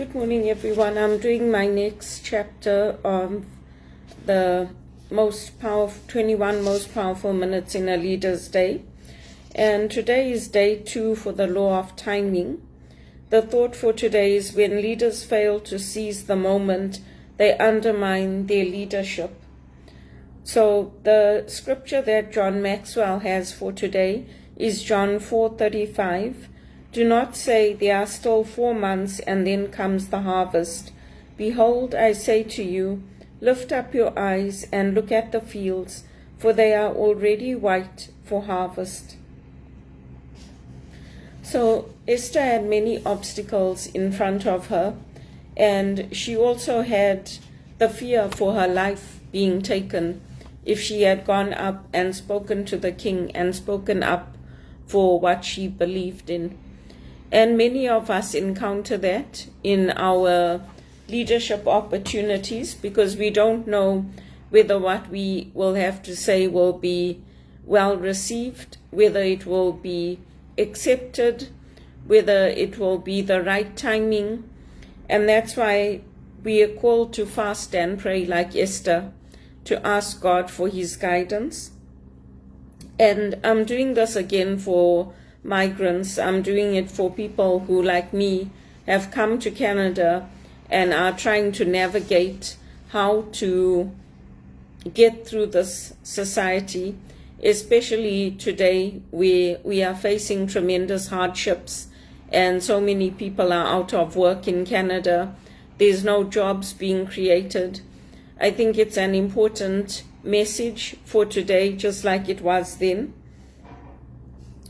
Good morning, everyone. I'm doing my next chapter of the 21 most powerful minutes in a leader's day. And today is day 2 for the law of timing. The thought for today is when leaders fail to seize the moment, they undermine their leadership. So the scripture that John Maxwell has for today is John 4:35. Do not say there are still 4 months and then comes the harvest. Behold, I say to you, lift up your eyes and look at the fields, for they are already white for harvest. So Esther had many obstacles in front of her, and she also had the fear for her life being taken if she had gone up and spoken to the king and spoken up for what she believed in. And many of us encounter that in our leadership opportunities because we don't know whether what we will have to say will be well received, whether it will be accepted, whether it will be the right timing. And that's why we are called to fast and pray like Esther, to ask God for his guidance. And I'm doing this again for migrants. I'm doing it for people who, like me, have come to Canada and are trying to navigate how to get through this society, especially today where we are facing tremendous hardships and so many people are out of work in Canada. There's no jobs being created. I think it's an important message for today, just like it was then.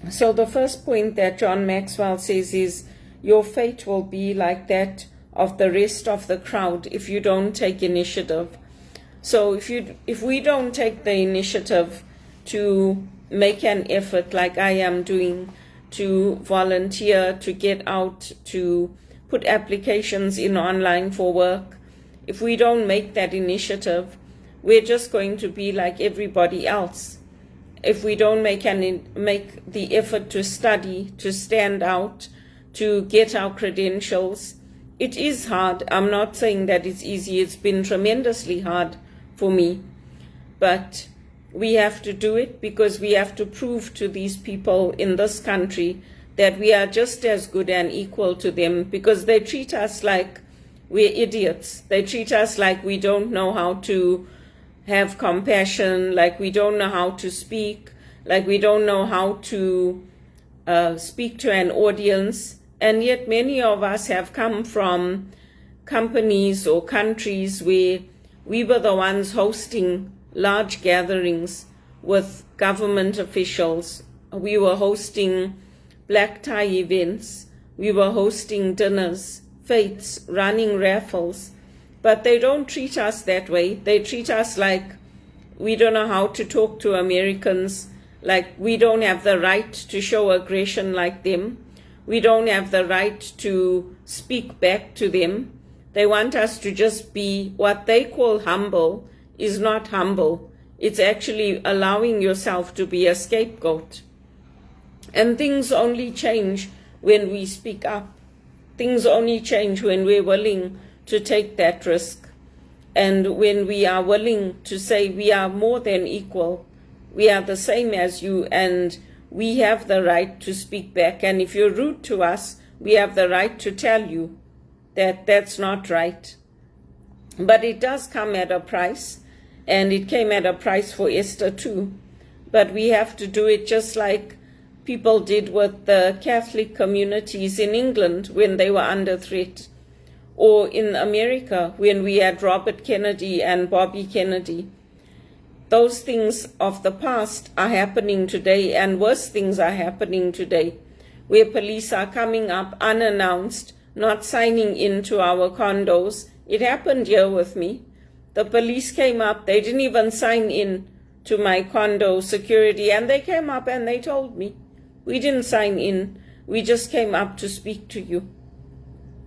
So the first point that John Maxwell says is, your fate will be like that of the rest of the crowd if you don't take initiative. So if we don't take the initiative to make an effort like I am doing, to volunteer, to get out, to put applications in online for work, if we don't make that initiative, we're just going to be like everybody else. If we don't make the effort to study, to stand out, to get our credentials, it is hard. I'm not saying that it's easy. It's been tremendously hard for me. But we have to do it because we have to prove to these people in this country that we are just as good and equal to them, because they treat us like we're idiots. They treat us like we don't know how to have compassion, like we don't know how to speak, like we don't know how to speak to an audience. And yet many of us have come from companies or countries where we were the ones hosting large gatherings with government officials. We were hosting black tie events. We were hosting dinners, fetes, running raffles. But they don't treat us that way. They treat us like we don't know how to talk to Americans, like we don't have the right to show aggression like them. We don't have the right to speak back to them. They want us to just be what they call humble is not humble. It's actually allowing yourself to be a scapegoat. And things only change when we speak up. Things only change when we're willing to take that risk. And when we are willing to say we are more than equal, we are the same as you, and we have the right to speak back. And if you're rude to us, we have the right to tell you that that's not right. But it does come at a price, and it came at a price for Esther too. But we have to do it just like people did with the Catholic communities in England when they were under threat, or in America when we had Robert Kennedy and Bobby Kennedy. Those things of the past are happening today, and worse things are happening today, where police are coming up unannounced, not signing into our condos. It happened here with me. The police came up, they didn't even sign in to my condo security, and they came up and they told me, we didn't sign in, we just came up to speak to you.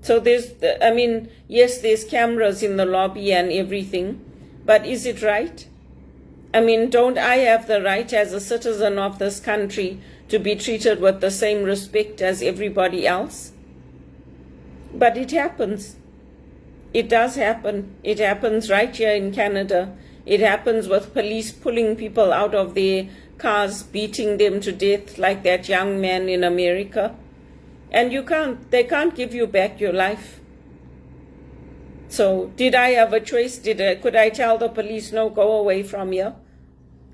So yes, there's cameras in the lobby and everything, but is it right? Don't I have the right as a citizen of this country to be treated with the same respect as everybody else? But it happens. It does happen. It happens right here in Canada. It happens with police pulling people out of their cars, beating them to death like that young man in America. And they can't give you back your life. So did I have a choice? Could I tell the police, no, go away from here?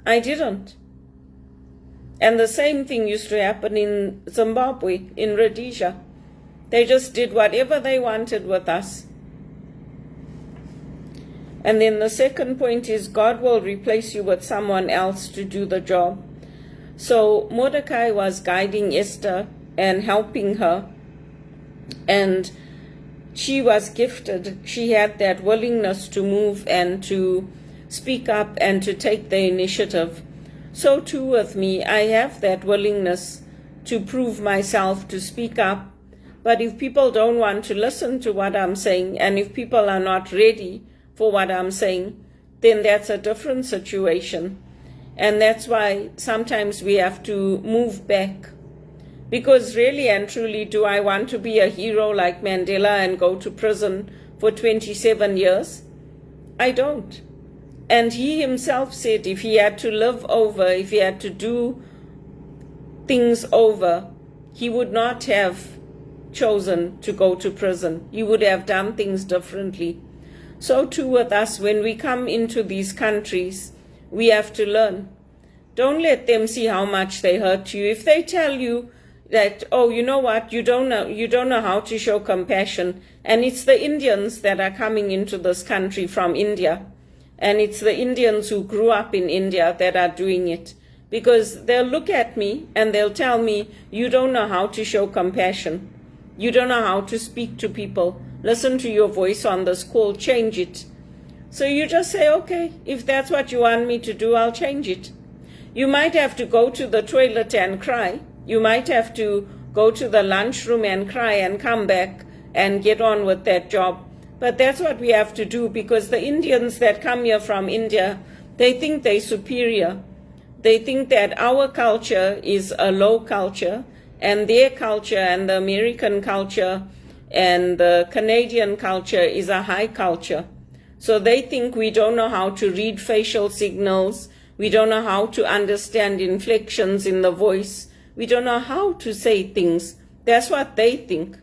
I didn't. And the same thing used to happen in Zimbabwe, in Rhodesia. They just did whatever they wanted with us. And then the second point is God will replace you with someone else to do the job. So Mordecai was guiding Esther and helping her. And she was gifted. She had that willingness to move and to speak up and to take the initiative. So too with me, I have that willingness to prove myself, to speak up. But if people don't want to listen to what I'm saying, and if people are not ready for what I'm saying, then that's a different situation. And that's why sometimes we have to move back. Because really and truly, do I want to be a hero like Mandela and go to prison for 27 years? I don't. And he himself said if he had to live over, if he had to do things over, he would not have chosen to go to prison. He would have done things differently. So too with us, when we come into these countries, we have to learn. Don't let them see how much they hurt you. If they tell you that, oh, you know what, you don't know how to show compassion, and it's the Indians that are coming into this country from India, and it's the Indians who grew up in India that are doing it, because they'll look at me and they'll tell me, you don't know how to show compassion, you don't know how to speak to people, listen to your voice on this call, change it. So you just say, okay, if that's what you want me to do, I'll change it. You might have to go to the toilet and cry. You might have to go to the lunchroom and cry and come back and get on with that job. But that's what we have to do, because the Indians that come here from India, they think they're superior. They think that our culture is a low culture, and their culture and the American culture and the Canadian culture is a high culture. So they think we don't know how to read facial signals. We don't know how to understand inflections in the voice. We don't know how to say things. That's what they think,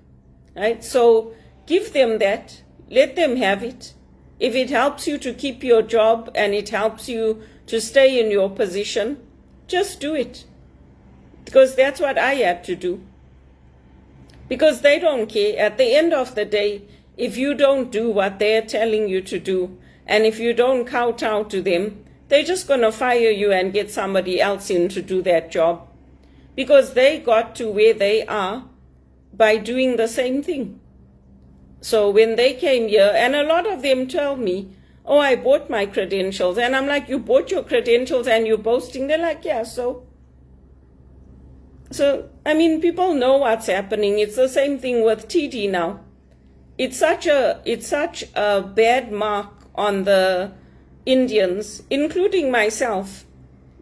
right? So give them that. Let them have it. If it helps you to keep your job and it helps you to stay in your position, just do it. Because that's what I had to do. Because they don't care. At the end of the day, if you don't do what they're telling you to do, and if you don't kowtow to them, they're just going to fire you and get somebody else in to do that job. Because they got to where they are by doing the same thing. So when they came here, and a lot of them tell me, oh, I bought my credentials. And I'm like, you bought your credentials and you're boasting? They're like, yeah, so, I mean, people know what's happening. It's the same thing with TD now. It's such a bad mark on the Indians, including myself,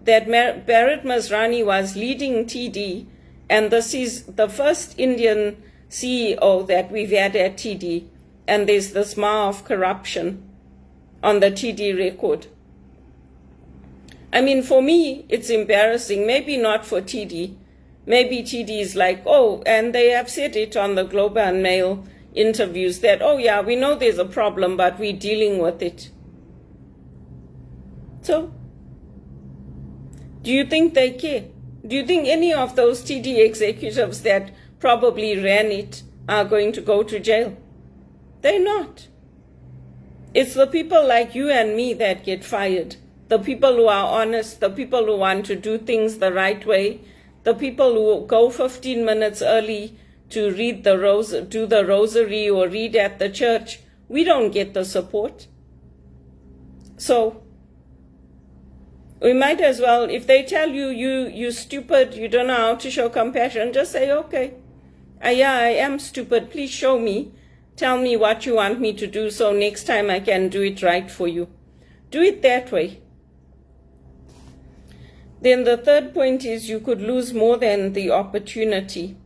that Bharat Masrani was leading TD, and this is the first Indian CEO that we've had at TD, and there's this mar of corruption on the TD record. I mean, for me, it's embarrassing. Maybe not for TD. Maybe TD is like, oh, and they have said it on the Globe and Mail interviews that, oh yeah, we know there's a problem, but we're dealing with it. So, do you think they care? Do you think any of those TD executives that probably ran it are going to go to jail? They're not. It's the people like you and me that get fired. The people who are honest, the people who want to do things the right way, the people who go 15 minutes early to read do the rosary or read at the church. We don't get the support. So we might as well, if they tell you, you're stupid, you don't know how to show compassion, just say, okay, yeah, I am stupid. Please show me. Tell me what you want me to do so next time I can do it right for you. Do it that way. Then the third point is you could lose more than the opportunity.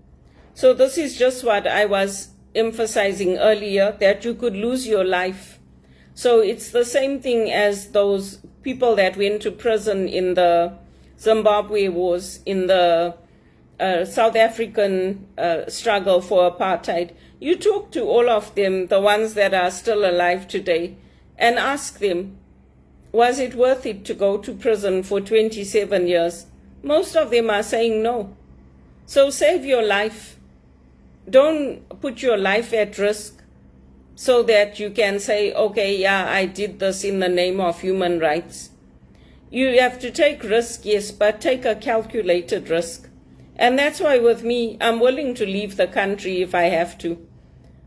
So this is just what I was emphasizing earlier, that you could lose your life. So it's the same thing as those people that went to prison in the Zimbabwe wars, in the South African struggle for apartheid. You talk to all of them, the ones that are still alive today, and ask them, was it worth it to go to prison for 27 years? Most of them are saying no. So save your life. Don't put your life at risk so that you can say, okay, yeah, I did this in the name of human rights. You have to take risk, yes, but take a calculated risk. And that's why with me, I'm willing to leave the country if I have to.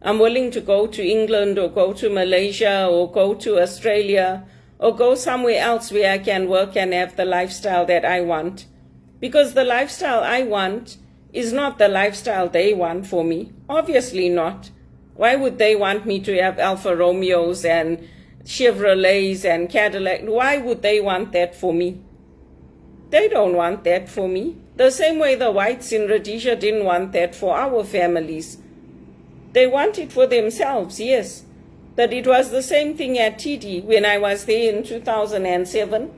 I'm willing to go to England or go to Malaysia or go to Australia or go somewhere else where I can work and have the lifestyle that I want. Because the lifestyle I want is not the lifestyle they want for me. Obviously not. Why would they want me to have Alfa Romeos and Chevrolets and Cadillac? Why would they want that for me? They don't want that for me. The same way the whites in Rhodesia didn't want that for our families. They want it for themselves, yes. But it was the same thing at TD when I was there in 2007.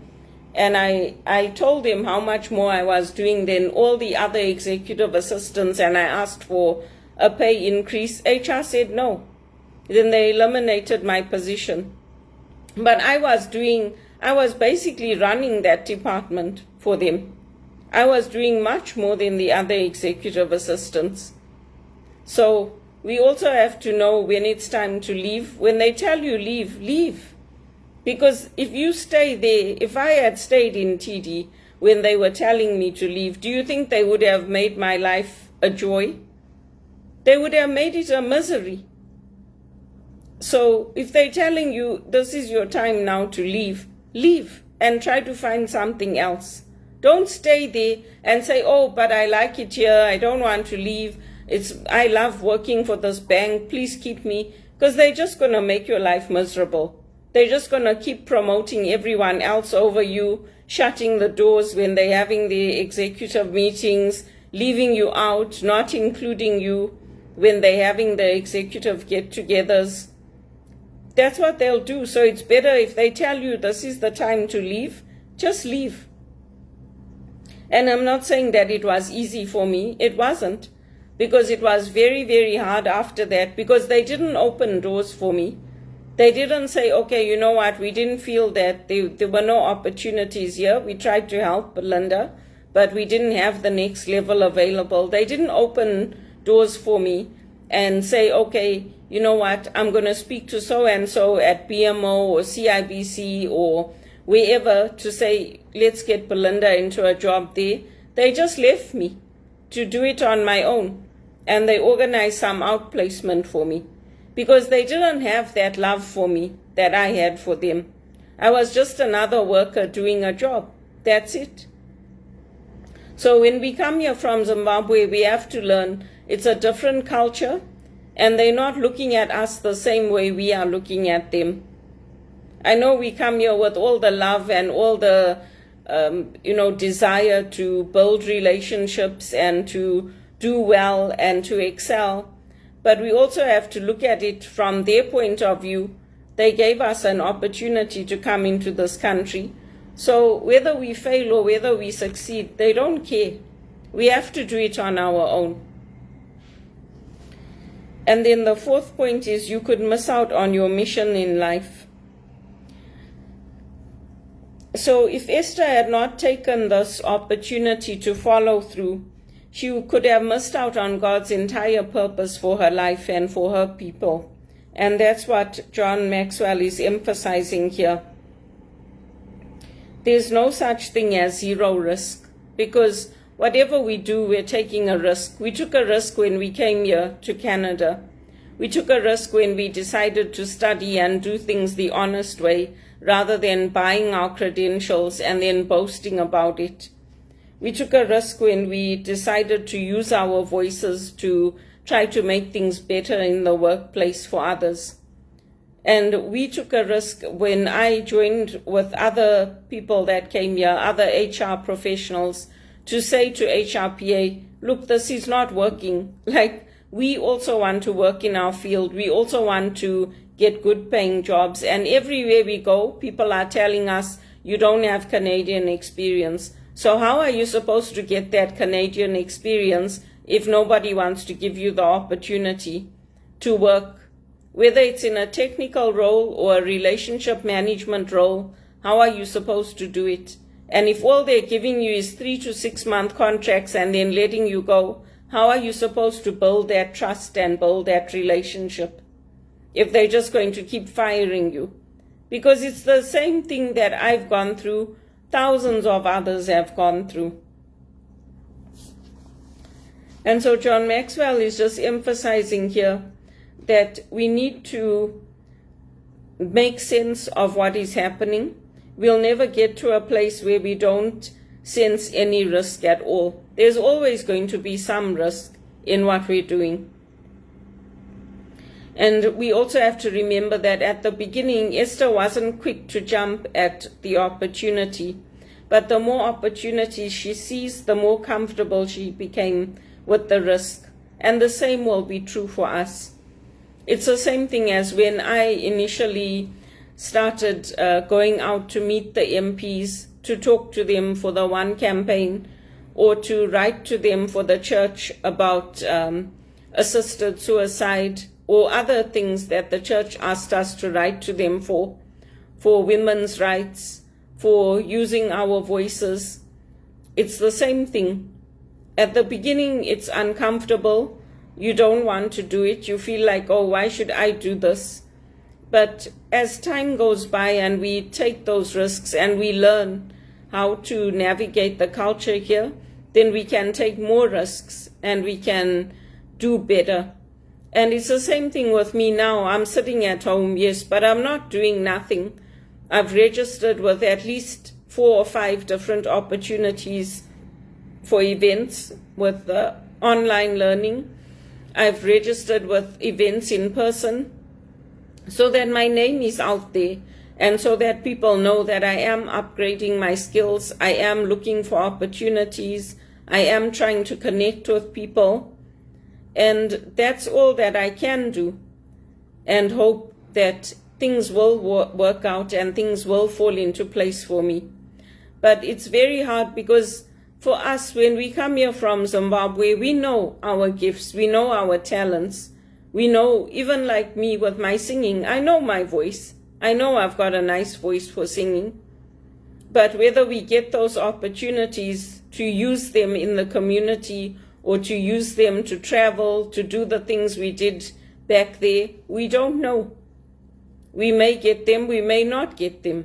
And I told them how much more I was doing than all the other executive assistants, and I asked for a pay increase. HR said no. Then they eliminated my position. But I was basically running that department for them. I was doing much more than the other executive assistants. So we also have to know when it's time to leave. When they tell you leave, leave. Because if you stay there, if I had stayed in TD when they were telling me to leave, do you think they would have made my life a joy? They would have made it a misery. So if they're telling you this is your time now to leave, leave and try to find something else. Don't stay there and say, oh, but I like it here, I don't want to leave. I love working for this bank, please keep me. Because they're just going to make your life miserable. They're just going to keep promoting everyone else over you, shutting the doors when they're having the executive meetings, leaving you out, not including you when they're having the executive get-togethers. That's what they'll do. So it's better if they tell you this is the time to leave, just leave. And I'm not saying that it was easy for me. It wasn't. Because it was very, very hard after that, because they didn't open doors for me. They didn't say, okay, you know what, we didn't feel that there were no opportunities here. We tried to help Belinda, but we didn't have the next level available. They didn't open doors for me and say, okay, you know what, I'm going to speak to so-and-so at BMO or CIBC or wherever to say, let's get Belinda into a job there. They just left me to do it on my own. And they organized some outplacement for me. Because they didn't have that love for me that I had for them. I was just another worker doing a job. That's it. So when we come here from Zimbabwe, we have to learn it's a different culture, and they're not looking at us the same way we are looking at them. I know we come here with all the love and all the desire to build relationships and to do well and to excel. But we also have to look at it from their point of view. They gave us an opportunity to come into this country. So whether we fail or whether we succeed, they don't care. We have to do it on our own. And then the fourth point is you could miss out on your mission in life. So if Esther had not taken this opportunity to follow through, she could have missed out on God's entire purpose for her life and for her people. And that's what John Maxwell is emphasizing here. There's no such thing as zero risk, because whatever we do, we're taking a risk. We took a risk when we came here to Canada. We took a risk when we decided to study and do things the honest way, rather than buying our credentials and then boasting about it. We took a risk when we decided to use our voices to try to make things better in the workplace for others. And we took a risk when I joined with other people that came here, other HR professionals, to say to HRPA, look, this is not working. Like we also want to work in our field. We also want to get good paying jobs. And everywhere we go, people are telling us, you don't have Canadian experience. So how are you supposed to get that Canadian experience if nobody wants to give you the opportunity to work? Whether it's in a technical role or a relationship management role, how are you supposed to do it? And if all they're giving you is 3 to 6 month contracts and then letting you go, how are you supposed to build that trust and build that relationship if they're just going to keep firing you? Because it's the same thing that I've gone through, thousands of others have gone through. And so John Maxwell is just emphasizing here that we need to make sense of what is happening. We'll never get to a place where we don't sense any risk at all. There's always going to be some risk in what we're doing. And we also have to remember that at the beginning, Esther wasn't quick to jump at the opportunity. But the more opportunities she sees, the more comfortable she became with the risk. And the same will be true for us. It's the same thing as when I initially started going out to meet the MPs, to talk to them for the One campaign, or to write to them for the church about assisted suicide or other things that the church asked us to write to them for women's rights, for using our voices. It's the same thing. At the beginning, it's uncomfortable. You don't want to do it. You feel like, oh, why should I do this? But as time goes by and we take those risks and we learn how to navigate the culture here, then we can take more risks and we can do better. And it's the same thing with me now. I'm sitting at home, yes, but I'm not doing nothing. I've registered with at least 4 or 5 different opportunities for events with online learning. I've registered with events in person so that my name is out there and so that people know that I am upgrading my skills. I am looking for opportunities. I am trying to connect with people. And that's all that I can do, and hope that things will work out and things will fall into place for me. But it's very hard because for us, when we come here from Zimbabwe, we know our gifts, we know our talents, we know, even like me with my singing, I know my voice. I know I've got a nice voice for singing. But whether we get those opportunities to use them in the community or to use them to travel, to do the things we did back there, we don't know. We may get them, we may not get them.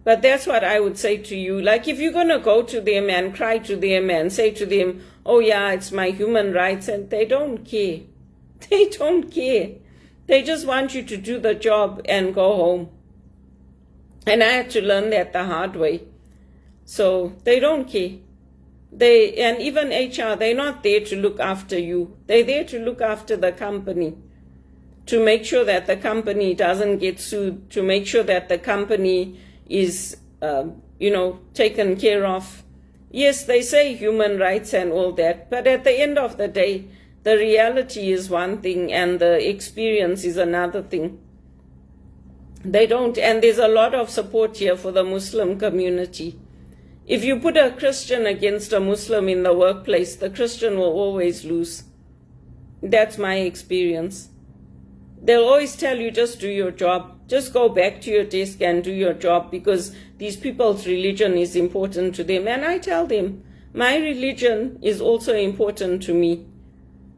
But that's what I would say to you. Like, if you're going to go to them and cry to them and say to them, oh yeah, it's my human rights, and they don't care. They don't care. They just want you to do the job and go home. And I had to learn that the hard way. So they don't care. And even HR, they're not there to look after you. They're there to look after the company, to make sure that the company doesn't get sued, to make sure that the company is, taken care of. Yes, they say human rights and all that, but at the end of the day, the reality is one thing and the experience is another thing. They don't, and there's a lot of support here for the Muslim community. If you put a Christian against a Muslim in the workplace, the Christian will always lose. That's my experience. They'll always tell you, just do your job. Just go back to your desk and do your job, because these people's religion is important to them. And I tell them, my religion is also important to me.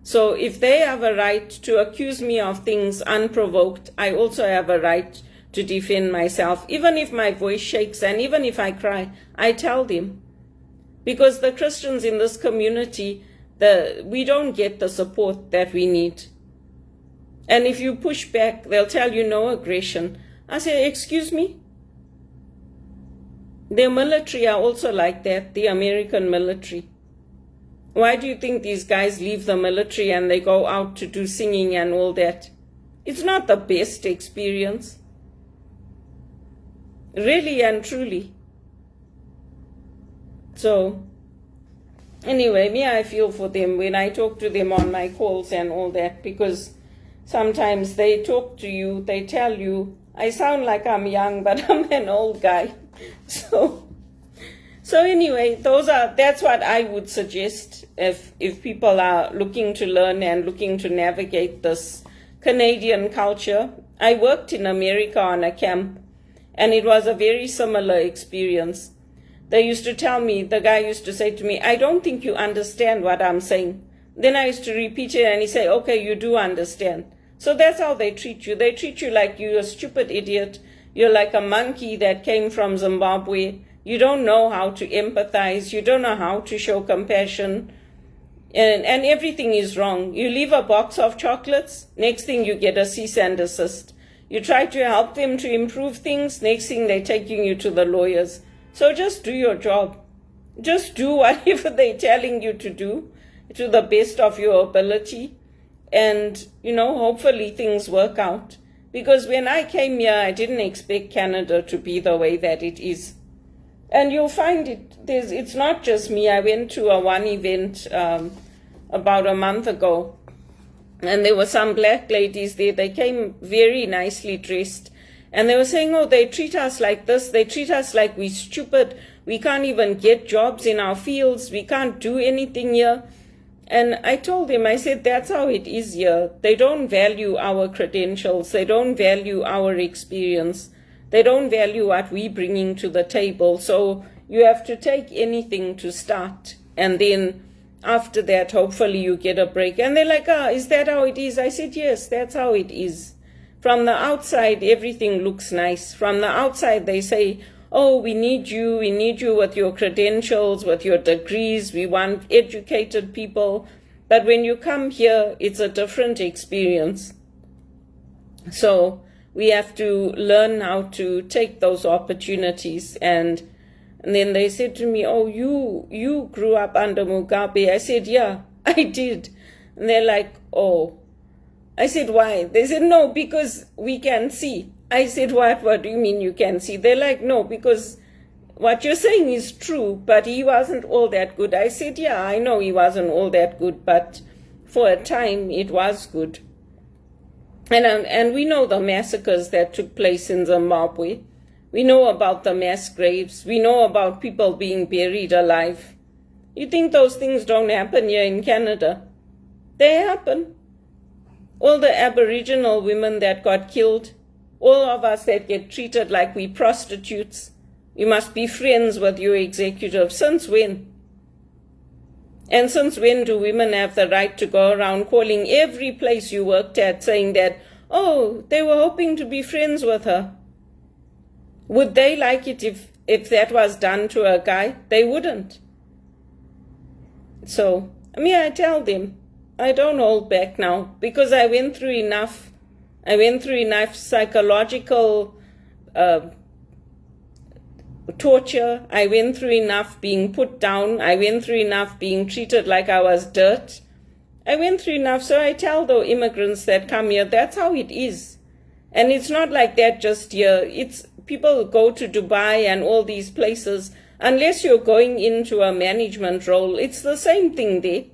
So if they have a right to accuse me of things unprovoked, I also have a right to defend myself. Even if my voice shakes and even if I cry, I tell them. Because the Christians in this community, we don't get the support that we need. And if you push back, they'll tell you no aggression. I say, excuse me? The military are also like that, the American military. Why do you think these guys leave the military and they go out to do singing and all that? It's not the best experience. Really and truly. So, Anyway, I feel for them when I talk to them on my calls and all that, because sometimes they talk to you, they tell you, I sound like I'm young, but I'm an old guy. So anyway, that's what I would suggest if people are looking to learn and looking to navigate this Canadian culture. I worked in America on a camp, and it was a very similar experience. They used to tell me, the guy used to say to me, I don't think you understand what I'm saying. Then I used to repeat it, and he say, okay, you do understand. So that's how they treat you. They treat you like you're a stupid idiot. You're like a monkey that came from Zimbabwe. You don't know how to empathize. You don't know how to show compassion. And everything is wrong. You leave a box of chocolates, next thing you get a cease and desist. You try to help them to improve things, next thing they're taking you to the lawyers. So just do your job. Just do whatever they're telling you to do to the best of your ability. And, hopefully things work out. Because when I came here, I didn't expect Canada to be the way that it is. And you'll find it's not just me. I went to one event about a month ago, and there were some black ladies there. They came very nicely dressed, and they were saying, oh, they treat us like this. They treat us like we're stupid. We can't even get jobs in our fields. We can't do anything here. And I told them, I said, that's how it is here. They don't value our credentials. They don't value our experience. They don't value what we're bringing to the table. So you have to take anything to start. And then after that, hopefully you get a break. And they're like, is that how it is? I said, yes, that's how it is. From the outside, everything looks nice. From the outside, they say, oh, we need you with your credentials, with your degrees. We want educated people. But when you come here, it's a different experience. So we have to learn how to take those opportunities. And then they said to me, oh, you grew up under Mugabe. I said, yeah, I did. And they're like, oh. I said, why? They said, no, because we can see. I said, what do you mean you can see? They're like, no, because what you're saying is true, but he wasn't all that good. I said, yeah, I know he wasn't all that good, but for a time it was good. And we know the massacres that took place in Zimbabwe. We know about the mass graves. We know about people being buried alive. You think those things don't happen here in Canada? They happen. All the Aboriginal women that got killed, all of us that get treated like we prostitutes, you must be friends with your executive. Since when? And since when do women have the right to go around calling every place you worked at saying that, oh, they were hoping to be friends with her? Would they like it if that was done to a guy? They wouldn't. So, I tell them, I don't hold back now, because I went through enough. I went through enough psychological torture. I went through enough being put down. I went through enough being treated like I was dirt. I went through enough. So I tell the immigrants that come here, that's how it is. And it's not like that just here. It's people go to Dubai and all these places. Unless you're going into a management role, it's the same thing there.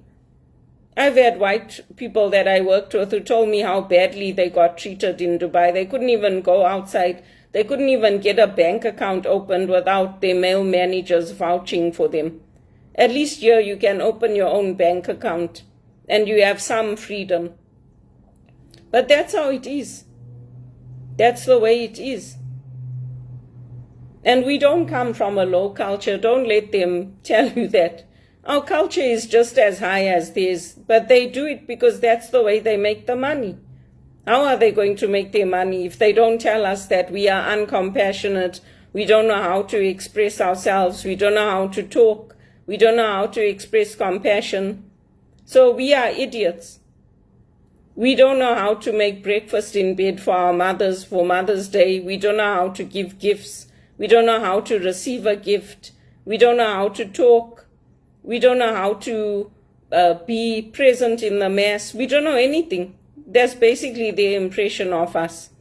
I've had white people that I worked with who told me how badly they got treated in Dubai. They couldn't even go outside. They couldn't even get a bank account opened without their male managers vouching for them. At least here you can open your own bank account and you have some freedom. But that's how it is. That's the way it is. And we don't come from a low culture. Don't let them tell you that. Our culture is just as high as theirs, but they do it because that's the way they make the money. How are they going to make their money if they don't tell us that we are uncompassionate, we don't know how to express ourselves, we don't know how to talk, we don't know how to express compassion? So we are idiots. We don't know how to make breakfast in bed for our mothers for Mother's Day. We don't know how to give gifts. We don't know how to receive a gift. We don't know how to talk. We don't know how to be present in the mass. We don't know anything. That's basically their impression of us.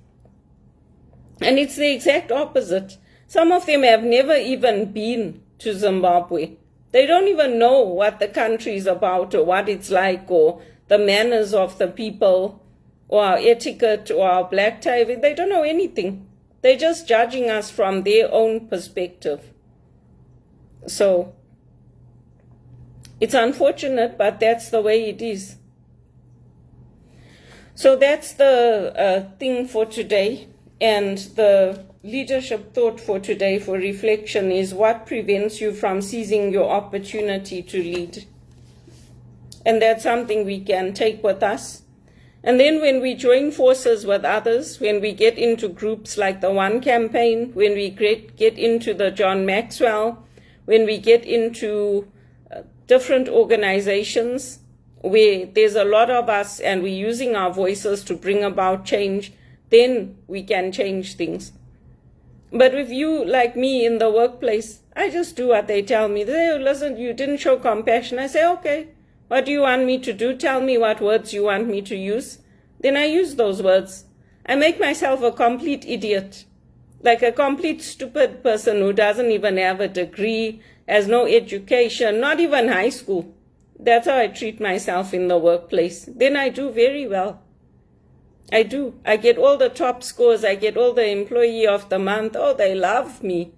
And it's the exact opposite. Some of them have never even been to Zimbabwe. They don't even know what the country is about or what it's like or the manners of the people or our etiquette or our black tie. They don't know anything. They're just judging us from their own perspective. So it's unfortunate, but that's the way it is. So that's the thing for today. And the leadership thought for today for reflection is what prevents you from seizing your opportunity to lead. And that's something we can take with us. And then when we join forces with others, when we get into groups like the One Campaign, when we get into the John Maxwell, when we get into different organizations where there's a lot of us and we're using our voices to bring about change, then we can change things. But if you, like me in the workplace, I just do what they tell me. They say, listen, you didn't show compassion. I say, okay, what do you want me to do? Tell me what words you want me to use. Then I use those words. I make myself a complete idiot, like a complete stupid person who doesn't even have a degree, has no education, not even high school. That's how I treat myself in the workplace. Then I do very well. I do. I get all the top scores. I get all the employee of the month. Oh, they love me.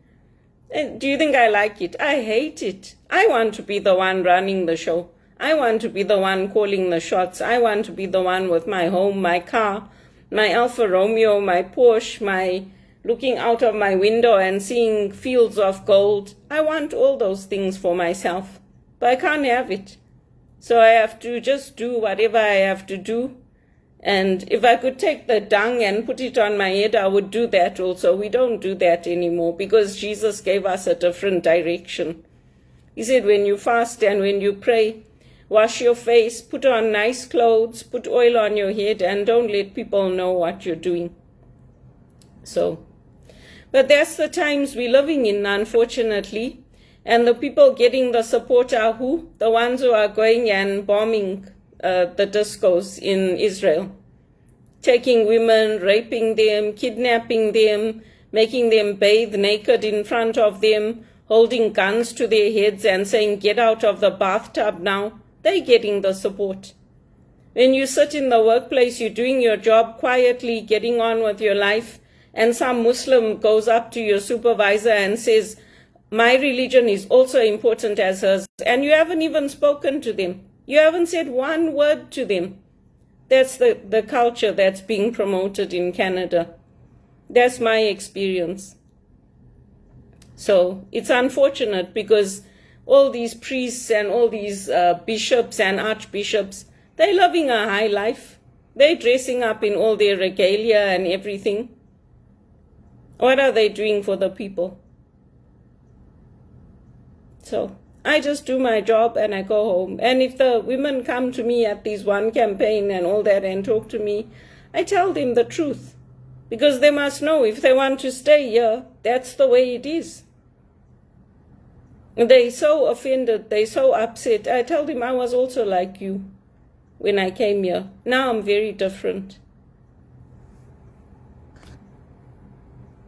And do you think I like it? I hate it. I want to be the one running the show. I want to be the one calling the shots. I want to be the one with my home, my car, my Alfa Romeo, my Porsche, my looking out of my window and seeing fields of gold. I want all those things for myself, but I can't have it. So I have to just do whatever I have to do. And if I could take the dung and put it on my head, I would do that also. We don't do that anymore because Jesus gave us a different direction. He said, when you fast and when you pray, wash your face, put on nice clothes, put oil on your head, and don't let people know what you're doing. So, but that's the times we're living in, unfortunately. And the people getting the support are who? The ones who are going and bombing the discos in Israel, taking women, raping them, kidnapping them, making them bathe naked in front of them, holding guns to their heads and saying, get out of the bathtub now. They're getting the support. When you sit in the workplace, you're doing your job quietly, getting on with your life, and some Muslim goes up to your supervisor and says, my religion is also important as hers, and you haven't even spoken to them. You haven't said one word to them. That's the culture that's being promoted in Canada. That's my experience. So it's unfortunate because all these priests and all these bishops and archbishops, they're living a high life. They're dressing up in all their regalia and everything. What are they doing for the people? So I just do my job and I go home. And if the women come to me at this One Campaign and all that and talk to me, I tell them the truth. Because they must know if they want to stay here, that's the way it is. They're so offended, they're so upset. I tell them I was also like you when I came here. Now I'm very different.